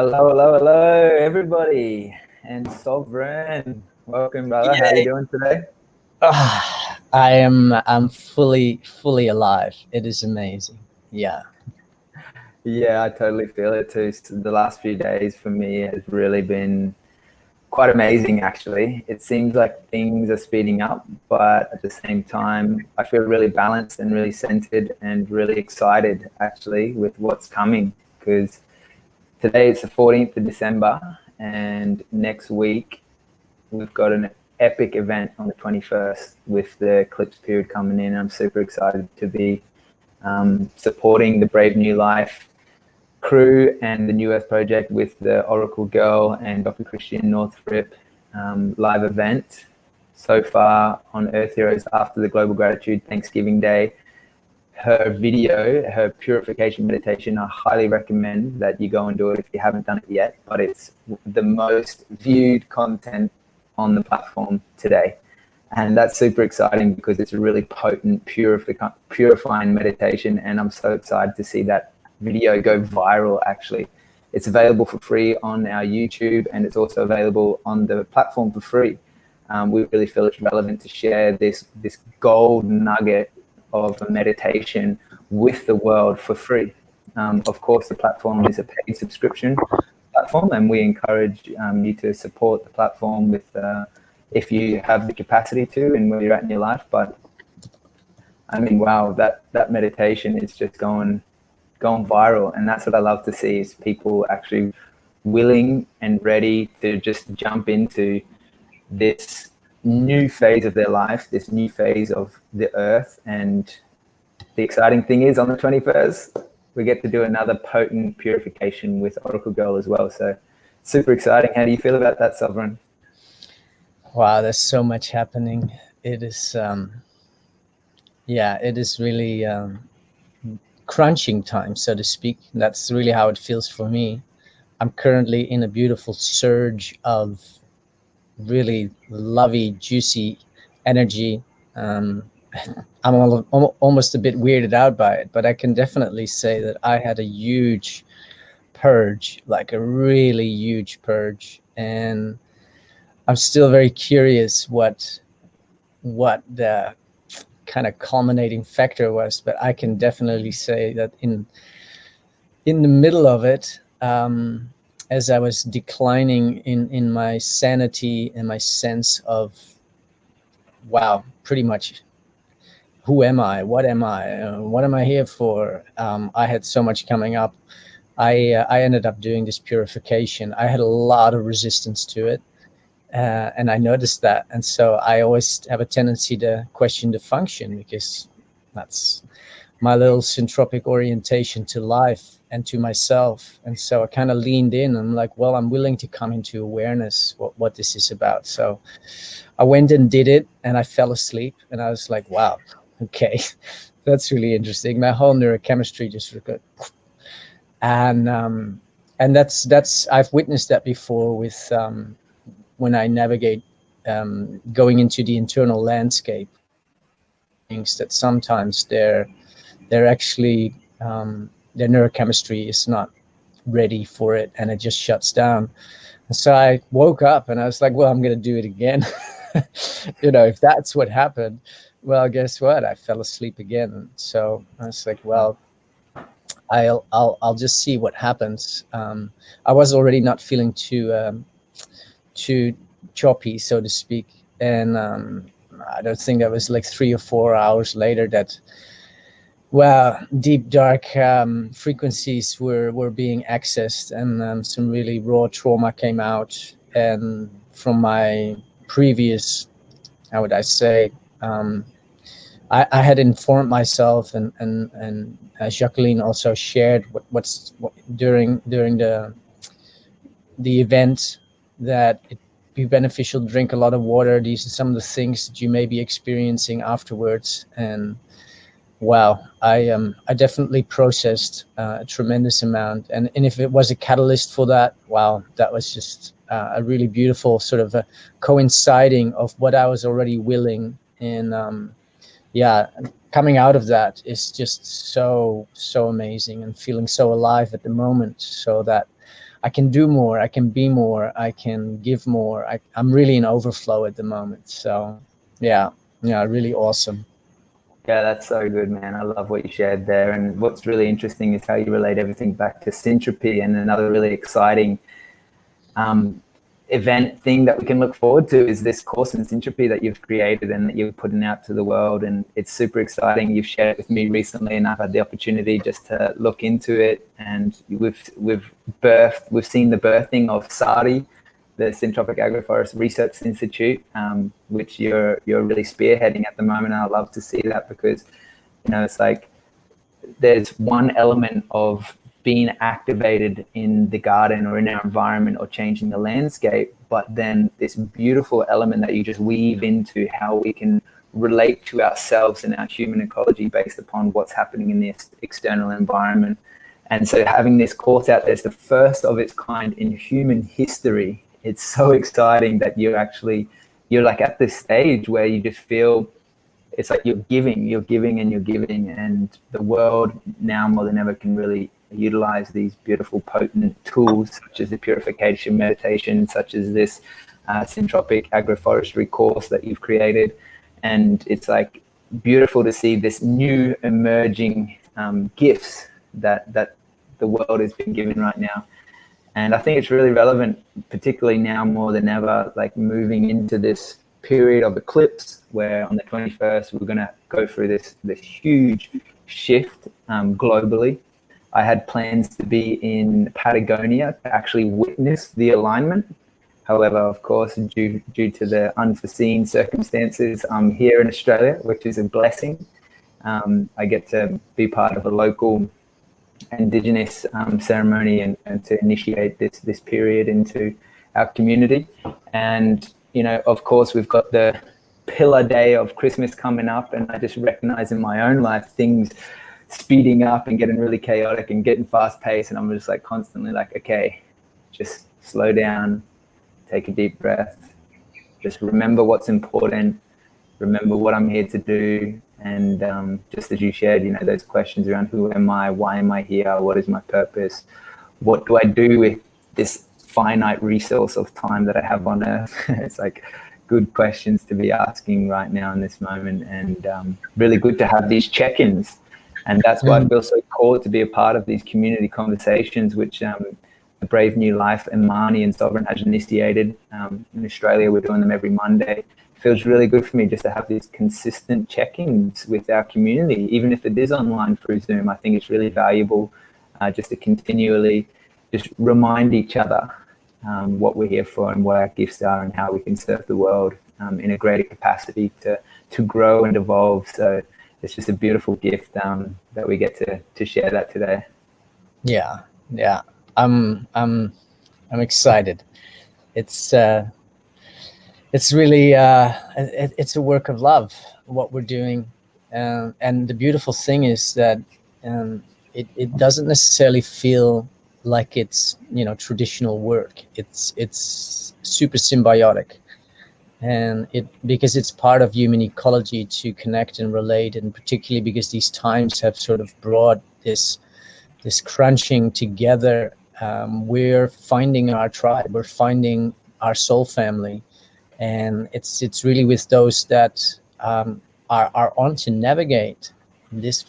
Hello, everybody, and Sovereign. Welcome, brother. How are you doing today? I'm fully alive. It is amazing. Yeah. Yeah, I totally feel it too. The last few days for me has really been quite amazing, actually. It seems like things are speeding up, but at the same time, I feel really balanced and really centered and really excited, actually, with what's coming. Because today it's the 14th of December, and next week we've got an epic event on the 21st with the eclipse period coming in. I'm super excited to be supporting the Brave New Life crew and the New Earth Project with the Oracle Girl and Dr. Christian Northrop live event. So far on Earth Heroes, after the Global Gratitude Thanksgiving Day, her video, her purification meditation, I highly recommend that you go and do it if you haven't done it yet. But it's the most viewed content on the platform today. And that's super exciting because it's a really potent, purifying meditation. And I'm so excited to see that video go viral, actually. It's available for free on our YouTube, and it's also available on the platform for free. We really feel it's relevant to share this gold nugget of a meditation with the world for free. Of course, the platform is a paid subscription platform, and we encourage you to support the platform with if you have the capacity to and where you're at in your life. But I mean, wow, that meditation is just going viral, and that's what I love to see, is people actually willing and ready to just jump into this new phase of their life, this new phase of the earth. And the exciting thing is, on the 21st, we get to do another potent purification with Oracle Girl as well. So super exciting. How do you feel about that, Sovereign? Wow, there's so much happening. It is, it is really crunching time, so to speak. That's really how it feels for me. I'm currently in a beautiful surge of really lovey, juicy energy. I'm almost a bit weirded out by it, but I can definitely say that I had a huge purge, like a really huge purge, and I'm still very curious what the kind of culminating factor was. But I can definitely say that in the middle of it, as I was declining in my sanity and my sense of, wow, pretty much, who am I? What am I? What am I here for? I had so much coming up. I ended up doing this purification. I had a lot of resistance to it, and I noticed that. And so I always have a tendency to question the function, because that's my little syntropic orientation to life and to myself. And so I kind of leaned in. I'm like, well, I'm willing to come into awareness what this is about. So I went and did it, and I fell asleep, and I was like, wow, okay, that's really interesting. My whole neurochemistry just and that's I've witnessed that before with when I navigate going into the internal landscape. Things that sometimes they're actually their neurochemistry is not ready for it, and it just shuts down. And so I woke up and I was like, well, I'm going to do it again. If that's what happened, well, guess what? I fell asleep again. So I was like, well, I'll just see what happens. I was already not feeling too choppy, so to speak, and I don't think that was like 3 or 4 hours later that, well, deep dark frequencies were being accessed, and some really raw trauma came out. And from my previous, how would I say, I had informed myself, and Jacqueline also shared what during the event, that it'd be beneficial to drink a lot of water. These are some of the things that you may be experiencing afterwards. And wow, I definitely processed a tremendous amount, and if it was a catalyst for that, wow, that was just a really beautiful sort of a coinciding of what I was already willing. And coming out of that is just so amazing, and feeling so alive at the moment, so that I can do more, I can be more, I can give more. I'm really in overflow at the moment. So yeah, really awesome. Yeah, that's so good, man. I love what you shared there. And what's really interesting is how you relate everything back to syntropy, and another really exciting event thing that we can look forward to is this course in syntropy that you've created and that you're putting out to the world. And it's super exciting. You've shared it with me recently, and I've had the opportunity just to look into it. And we've seen the birthing of SARI, the Syntropic Agroforest Research Institute, which you're really spearheading at the moment. And I love to see that because, it's like there's one element of being activated in the garden or in our environment or changing the landscape, but then this beautiful element that you just weave into how we can relate to ourselves and our human ecology based upon what's happening in the external environment. And so having this course out there is the first of its kind in human history. It's so exciting that you're like at this stage where you just feel it's like you're giving and the world now more than ever can really utilize these beautiful potent tools such as the purification meditation, such as this syntropic agroforestry course that you've created. And it's like beautiful to see this new emerging gifts that the world has been given right now. And I think it's really relevant, particularly now more than ever, like moving into this period of eclipse where on the 21st we're going to go through this huge shift globally. I had plans to be in Patagonia to actually witness the alignment. However, of course, due to the unforeseen circumstances, I'm here in Australia, which is a blessing. I get to be part of a local Indigenous ceremony and to initiate this period into our community. And of course, we've got the pillar day of Christmas coming up, and I just recognize in my own life things speeding up and getting really chaotic and getting fast paced, and I'm just like constantly like, okay, just slow down, take a deep breath, just remember what's important, remember what I'm here to do. And just as you shared, those questions around who am I, why am I here, what is my purpose, what do I do with this finite resource of time that I have on earth? It's like good questions to be asking right now in this moment, and really good to have these check-ins. And that's why I feel so called to be a part of these community conversations, which the Brave New Life and Marnie and Sovereign has initiated. In Australia, we're doing them every Monday. It feels really good for me just to have these consistent check-ins with our community, even if it is online through Zoom. I think it's really valuable just to continually just remind each other what we're here for and what our gifts are and how we can serve the world in a greater capacity to grow and evolve. So it's just a beautiful gift that we get to share that today. Yeah. I'm excited. It's really it's a work of love what we're doing, and the beautiful thing is that it doesn't necessarily feel like it's traditional work. It's super symbiotic, and because it's part of human ecology to connect and relate, and particularly because these times have sort of brought this crunching together. We're finding our tribe, we're finding our soul family, and it's really with those that are on to navigate this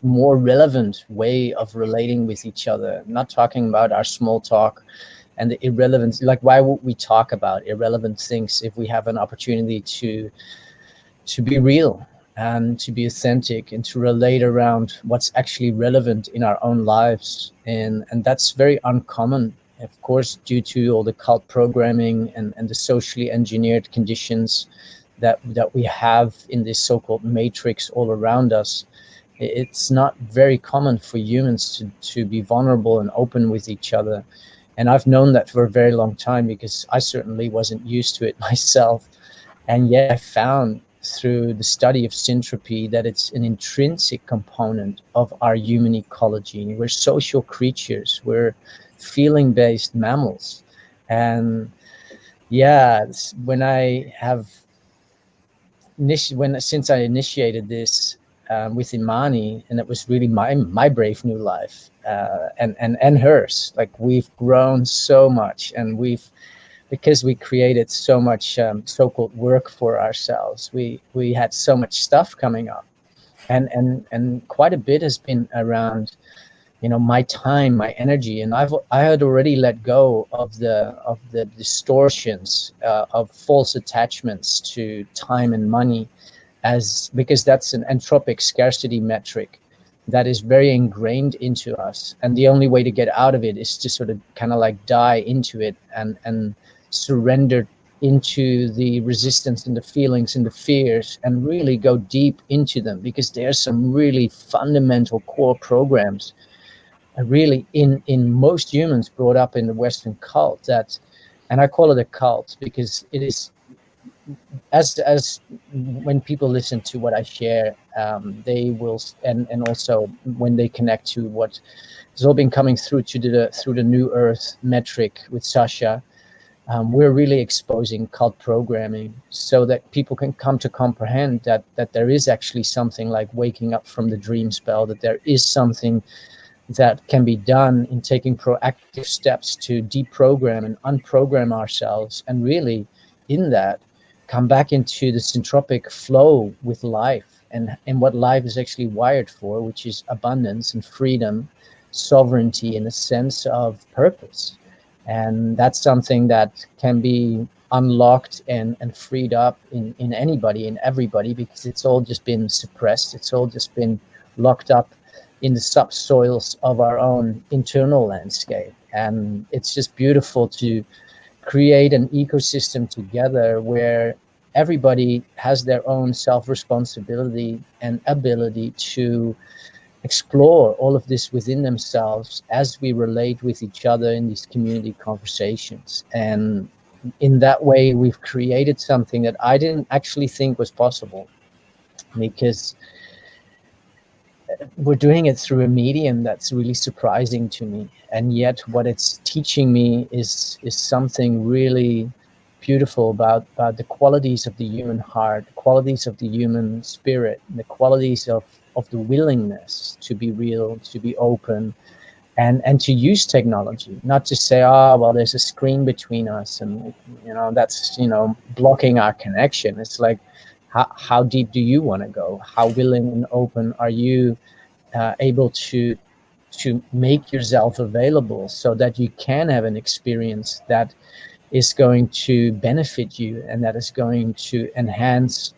more relevant way of relating with each other. I'm not talking about our small talk and the irrelevant, like why would we talk about irrelevant things if we have an opportunity to be real and to be authentic and to relate around what's actually relevant in our own lives. And that's very uncommon, of course, due to all the cult programming and the socially engineered conditions that we have in this so-called matrix all around us. It's not very common for humans to be vulnerable and open with each other. And I've known that for a very long time because I certainly wasn't used to it myself. And yet I found through the study of syntropy that it's an intrinsic component of our human ecology. We're social creatures. We're feeling-based mammals. And yeah, since I initiated this with Imani, and it was really my brave new life, and hers. Like, we've grown so much, and because we created so much so-called work for ourselves, we had so much stuff coming up, and quite a bit has been around, my time, my energy, and I had already let go of the distortions of false attachments to time and money, because that's an entropic scarcity metric that is very ingrained into us, and the only way to get out of it is to sort of kind of like die into it and surrender into the resistance and the feelings and the fears, and really go deep into them, because there's some really fundamental core programs really in most humans brought up in the Western cult, that, and I call it a cult because it is, as when people listen to what I share, they will, and also when they connect to what has all been coming through through the New Earth metric with Sasha, we're really exposing cult programming so that people can come to comprehend that there is actually something like waking up from the dream spell, that there is something that can be done in taking proactive steps to deprogram and unprogram ourselves, and really in that come back into the syntropic flow with life, and what life is actually wired for, which is abundance and freedom, sovereignty, and a sense of purpose. And that's something that can be unlocked and freed up in anybody, in everybody, because it's all just been suppressed. It's all just been locked up in the subsoils of our own internal landscape. And it's just beautiful to create an ecosystem together where everybody has their own self-responsibility and ability to explore all of this within themselves as we relate with each other in these community conversations. And in that way, we've created something that I didn't actually think was possible, because we're doing it through a medium that's really surprising to me. And yet what it's teaching me is something really beautiful about the qualities of the human heart, the qualities of the human spirit, the qualities of the willingness to be real, to be open, and to use technology, not to say, well, there's a screen between us and, that's, blocking our connection. It's like, how deep do you want to go? How willing and open are you able to make yourself available so that you can have an experience that is going to benefit you, and that is going to enhance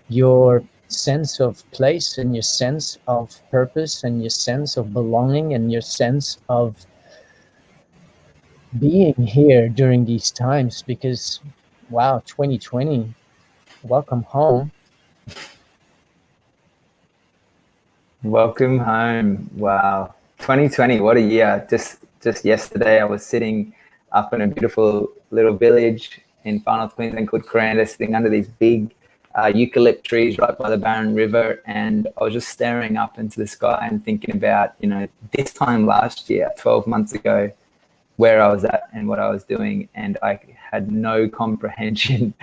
your sense of place, and your sense of purpose, and your sense of belonging, and your sense of being here during these times? Because, wow, 2020, welcome home. Welcome home. Wow. 2020, what a year. Just yesterday, I was sitting up in a beautiful little village in Far North Queensland called Coranda, sitting under these big eucalypt trees right by the Barron River. And I was just staring up into the sky and thinking about, this time last year, 12 months ago, where I was at and what I was doing. And I had no comprehension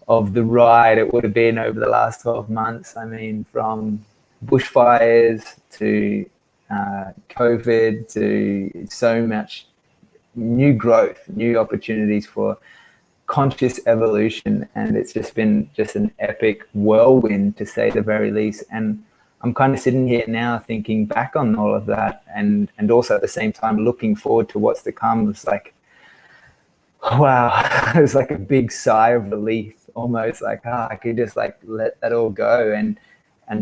of the ride it would have been over the last 12 months. I mean, from bushfires to COVID to so much new growth, new opportunities for conscious evolution. And it's just been an epic whirlwind, to say the very least. And I'm kind of sitting here now thinking back on all of that, and also at the same time looking forward to what's to come. It's like, wow, it's like a big sigh of relief, almost like, I could just like let that all go and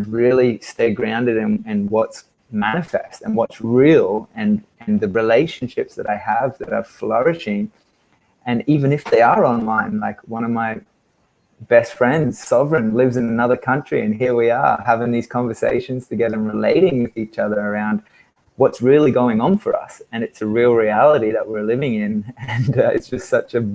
really stay grounded in what's manifest and what's real, and the relationships that I have that are flourishing. And even if they are online, like one of my best friends, Sovereign, lives in another country, and here we are having these conversations together and relating with each other around what's really going on for us. And it's a real reality that we're living in. And it's just such a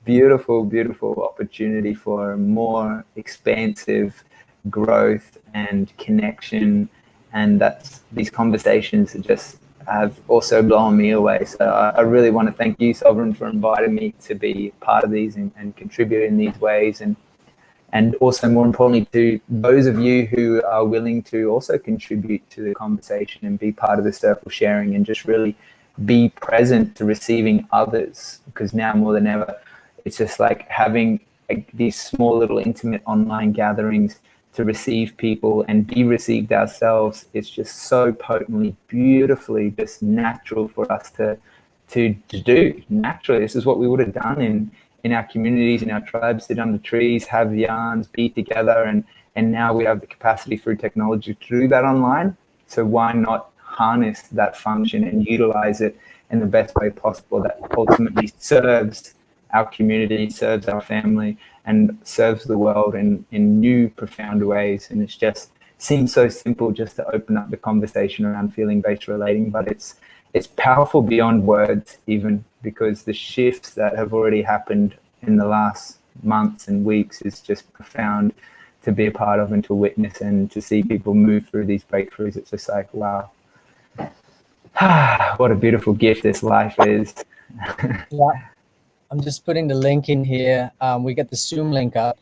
beautiful, beautiful opportunity for more expansive growth and connection. And these conversations just have also blown me away. So I really want to thank you, Sovereign, for inviting me to be part of these and contribute in these ways. And And also, more importantly, to those of you who are willing to also contribute to the conversation and be part of the circle sharing and just really be present to receiving others, because now more than ever, it's just like having these small little intimate online gatherings to receive people and be received ourselves. It's just so potently, beautifully, just natural for us to do naturally. This is what we would have done in our communities, in our tribes, sit under trees, have yarns, be together, and now we have the capacity through technology to do that online. So why not harness that function and utilize it in the best way possible that ultimately serves our community, serves our family, and serves the world in new, profound ways. And it's just seems so simple just to open up the conversation around feeling-based relating, but it's powerful beyond words even, because the shifts that have already happened in the last months and weeks is just profound to be a part of and to witness, and to see people move through these breakthroughs. It's just like, wow, what a beautiful gift this life is. Yeah, I'm just putting the link in here. We get the Zoom link up.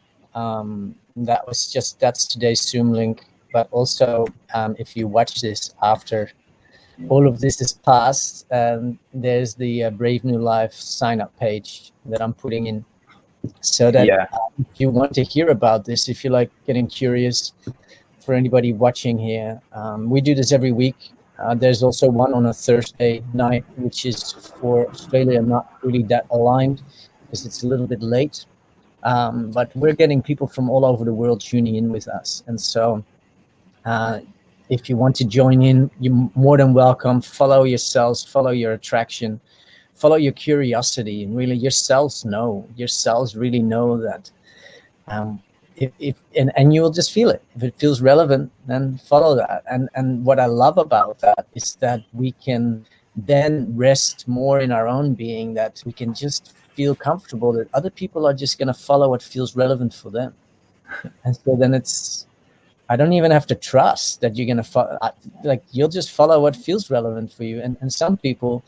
That's today's Zoom link. But also, if you watch this after all of this is passed, there's the Brave New Life sign up page that I'm putting in, so that if you want to hear about this, if you like getting curious, for anybody watching here, we do this every week. There's also one on a Thursday night, which is for Australia not really that aligned because it's a little bit late. But we're getting people from all over the world tuning in with us. And so if you want to join in, you're more than welcome. Follow yourselves, follow your attraction, follow your curiosity, and really your cells really know that. And you will just feel it. If it feels relevant, then follow that. And what I love about that is that we can then rest more in our own being, that we can just feel comfortable that other people are just going to follow what feels relevant for them. And so then I don't even have to trust that you're going to follow, like you'll just follow what feels relevant for you. And some people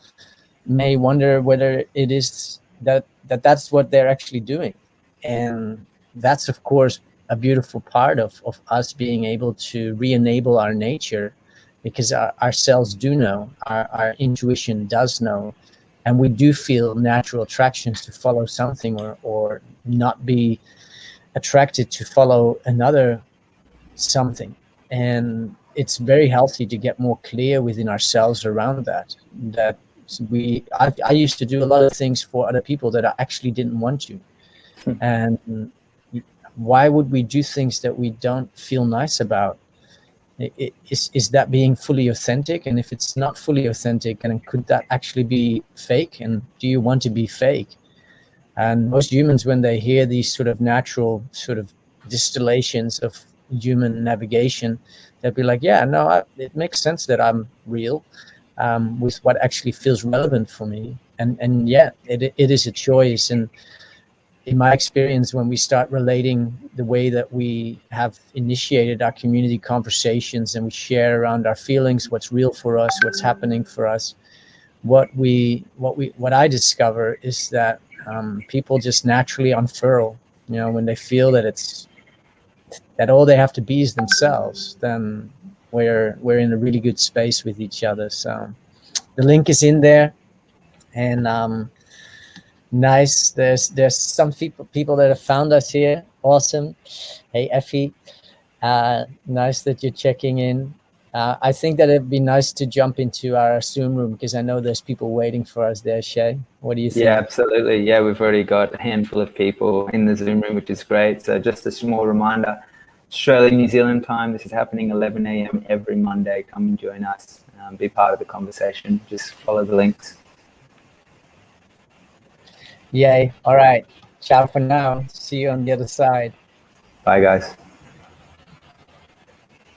may wonder whether it is that's what they're actually doing. And that's, of course, a beautiful part of us being able to re-enable our nature, because our cells do know, our intuition does know, and we do feel natural attractions to follow something or not be attracted to follow another something. And it's very healthy to get more clear within ourselves around that I used to do a lot of things for other people that I actually didn't want to. And why would we do things that we don't feel nice about? Is that being fully authentic? And if it's not fully authentic, and could that actually be fake? And do you want to be fake? And most humans, when they hear these sort of natural sort of distillations of human navigation, they'll be like, yeah, no, it makes sense that I'm real with what actually feels relevant for me. And yeah, it is a choice. And in my experience, when we start relating the way that we have initiated our community conversations and we share around our feelings, what's real for us, what's happening for us, what I discover is that people just naturally unfurl, when they feel that all they have to be is themselves, then we're in a really good space with each other. So the link is in there. And nice. There's some people that have found us here. Awesome. Hey, Effie. Nice that you're checking in. I think that it'd be nice to jump into our Zoom room, because I know there's people waiting for us there, Shay. What do you think? Yeah, absolutely. Yeah, we've already got a handful of people in the Zoom room, which is great. So just a small reminder, Australia, New Zealand time, this is happening 11 a.m. every Monday. Come and join us. Be part of the conversation. Just follow the links. Yay. All right. Ciao for now. See you on the other side. Bye, guys.